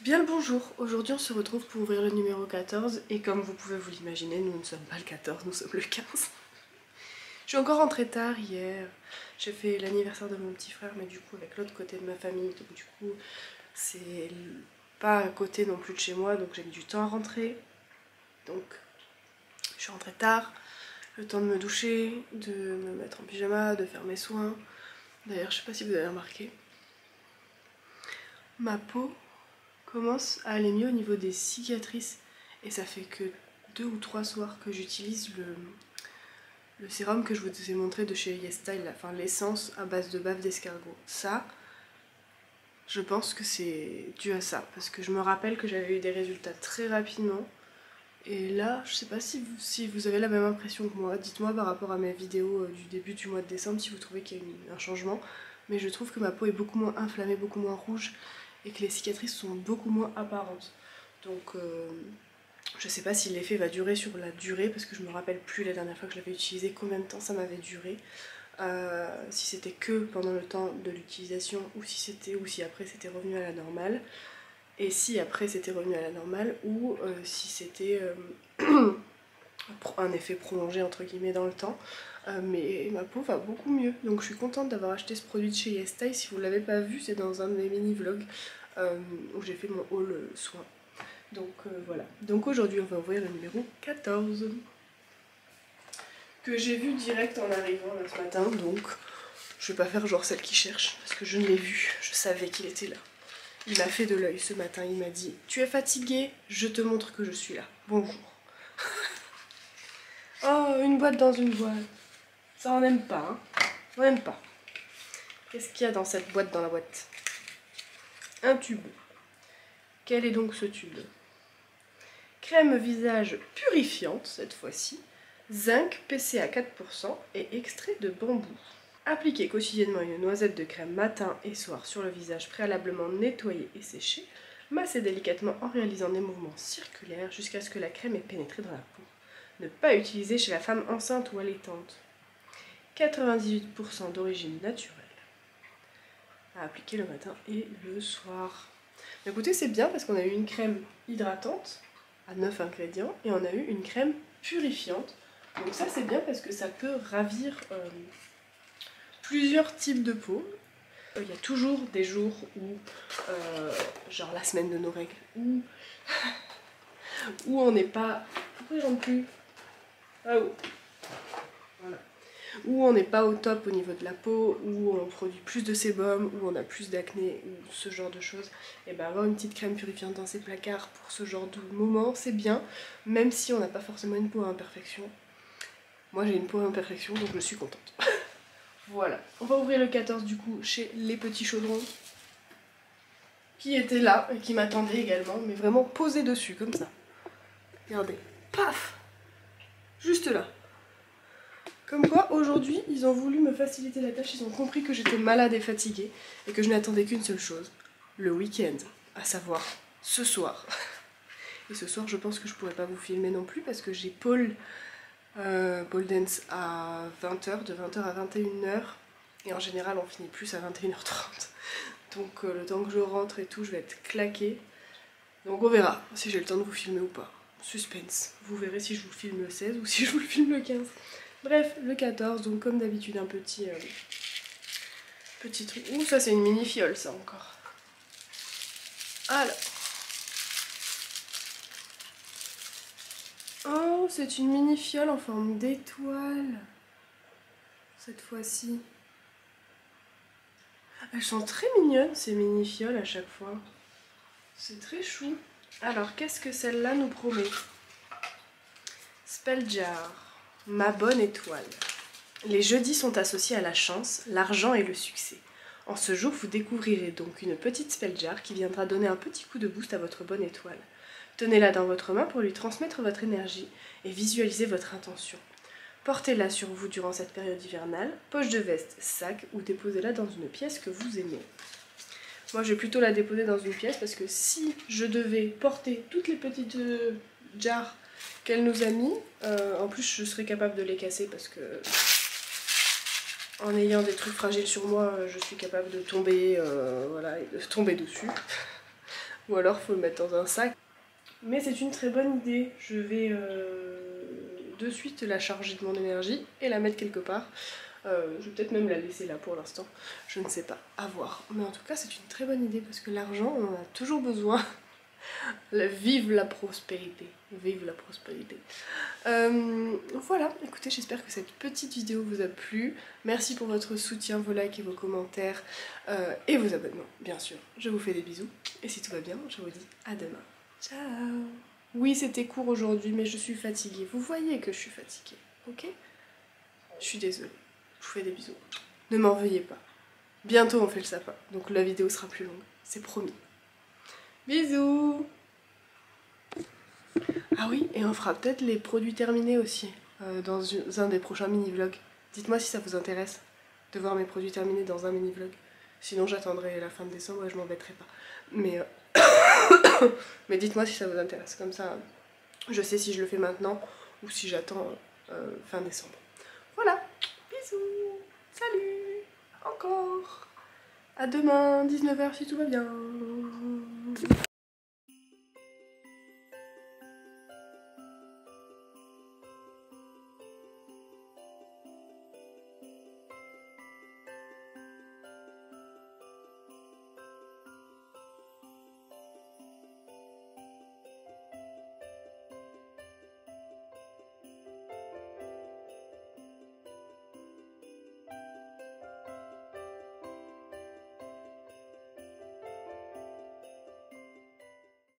Bien le bonjour, aujourd'hui on se retrouve pour ouvrir le numéro 14 et comme vous pouvez vous l'imaginer, nous ne sommes pas le 14, nous sommes le 15. Je suis encore rentrée tard hier, j'ai fait l'anniversaire de mon petit frère mais du coup avec l'autre côté de ma famille, donc du coup c'est pas à côté non plus de chez moi donc j'ai mis du temps à rentrer. Donc je suis rentrée tard, le temps de me doucher, de me mettre en pyjama, de faire mes soins. D'ailleurs je sais pas si vous avez remarqué, ma peau commence à aller mieux au niveau des cicatrices et ça fait que 2 ou 3 soirs que j'utilise le sérum que je vous ai montré de chez YesStyle, enfin l'essence à base de bave d'escargot. Ça, je pense que c'est dû à ça parce que je me rappelle que j'avais eu des résultats très rapidement et là je sais pas si vous avez la même impression que moi, dites-moi par rapport à mes vidéos du début du mois de décembre si vous trouvez qu'il y a eu un changement, mais je trouve que ma peau est beaucoup moins inflammée, beaucoup moins rouge et que les cicatrices sont beaucoup moins apparentes. Donc je sais pas si l'effet va durer sur la durée parce que je me rappelle plus la dernière fois que je l'avais utilisé combien de temps ça m'avait duré. Si c'était que pendant le temps de l'utilisation ou si après c'était revenu à la normale. Et si après c'était revenu à la normale ou si c'était un effet prolongé entre guillemets dans le temps. Mais ma peau va beaucoup mieux. Donc je suis contente d'avoir acheté ce produit de chez YesStyle. Si vous ne l'avez pas vu, c'est dans un de mes mini-vlogs où j'ai fait mon haul soin. Donc voilà. Donc aujourd'hui on va ouvrir le numéro 14. Que j'ai vu direct en arrivant là, ce matin. Donc je vais pas faire genre celle qui cherche parce que je l'ai vu. Je savais qu'il était là. Il m'a fait de l'œil ce matin. Il m'a dit « Tu es fatiguée, je te montre que je suis là. Bonjour. » Oh, une boîte dans une boîte. Ça on n'aime pas, hein. On n'aime pas. Qu'est-ce qu'il y a dans cette boîte, dans la boîte? Un tube. Quel est donc ce tube? Crème visage purifiante, cette fois-ci. Zinc, PCA 4% et extrait de bambou. Appliquez quotidiennement une noisette de crème matin et soir sur le visage préalablement nettoyé et séché. Massez délicatement en réalisant des mouvements circulaires jusqu'à ce que la crème ait pénétré dans la peau. Ne pas utiliser chez la femme enceinte ou allaitante. 98% d'origine naturelle. À appliquer le matin et le soir. Écoutez, c'est bien parce qu'on a eu une crème hydratante à 9 ingrédients et on a eu une crème purifiante. Donc ça c'est bien parce que ça peut ravir plusieurs types de peau. Il y a toujours des jours où, genre la semaine de nos règles, où on n'est pas... Pourquoi je rentre plus? Ah oh. Voilà. Où on n'est pas au top au niveau de la peau, où on produit plus de sébum, où on a plus d'acné, ou ce genre de choses, et ben avoir une petite crème purifiante dans ses placards pour ce genre de moment, c'est bien, même si on n'a pas forcément une peau à imperfection. Moi j'ai une peau à imperfection, donc je suis contente. Voilà, on va ouvrir le 14 du coup chez Les Petits Chaudrons, qui étaient là et qui m'attendaient également, mais vraiment posés dessus, comme ça. Regardez, paf! Juste là. Comme quoi, aujourd'hui, ils ont voulu me faciliter la tâche, ils ont compris que j'étais malade et fatiguée, et que je n'attendais qu'une seule chose, le week-end, à savoir ce soir. Et ce soir, je pense que je pourrais pas vous filmer non plus, parce que j'ai pole dance à 20h, de 20h à 21h, et en général, on finit plus à 21h30. Donc le temps que je rentre et tout, je vais être claquée. Donc on verra si j'ai le temps de vous filmer ou pas. Suspense. Vous verrez si je vous filme le 16 ou si je vous le filme le 15. Bref, le 14, donc comme d'habitude un petit truc. Ouh, ça c'est une mini fiole ça encore. Alors. Oh, c'est une mini fiole en forme d'étoile. Cette fois-ci. Elles sont très mignonnes ces mini fioles à chaque fois. C'est très chou. Alors, qu'est-ce que celle-là nous promet? Spelljar, ma bonne étoile. Les jeudis sont associés à la chance, l'argent et le succès. En ce jour, vous découvrirez donc une petite spelljar qui viendra donner un petit coup de boost à votre bonne étoile. Tenez-la dans votre main pour lui transmettre votre énergie et visualisez votre intention. Portez-la sur vous durant cette période hivernale, poche de veste, sac ou déposez-la dans une pièce que vous aimez. Moi, je vais plutôt la déposer dans une pièce parce que si je devais porter toutes les petites jars qu'elle nous a mis, en plus je serais capable de les casser parce que en ayant des trucs fragiles sur moi, je suis capable de tomber, voilà, et de tomber dessus. ou alors faut le mettre dans un sac. Mais c'est une très bonne idée, je vais de suite la charger de mon énergie et la mettre quelque part. Je vais peut-être même la laisser là pour l'instant, je ne sais pas, à voir. Mais en tout cas c'est une très bonne idée parce que l'argent on en a toujours besoin. Vive la prospérité, vive la prospérité. Voilà, écoutez, j'espère que cette petite vidéo vous a plu. Merci pour votre soutien, vos likes et vos commentaires et vos abonnements, bien sûr. Je vous fais des bisous et si tout va bien, je vous dis à demain. Ciao. Oui, c'était court aujourd'hui, mais je suis fatiguée. Vous voyez que je suis fatiguée, ok? Je suis désolée. Je vous fais des bisous. Ne m'en veuillez pas. Bientôt on fait le sapin, donc la vidéo sera plus longue, c'est promis. Bisous. Ah oui, et on fera peut-être les produits terminés aussi, dans un des prochains mini-vlogs. Dites-moi si ça vous intéresse de voir mes produits terminés dans un mini-vlog. Sinon j'attendrai la fin de décembre et je m'embêterai pas. Mais, mais dites-moi si ça vous intéresse, comme ça je sais si je le fais maintenant ou si j'attends fin décembre. Voilà, bisous, salut, encore, à demain, 19 h si tout va bien.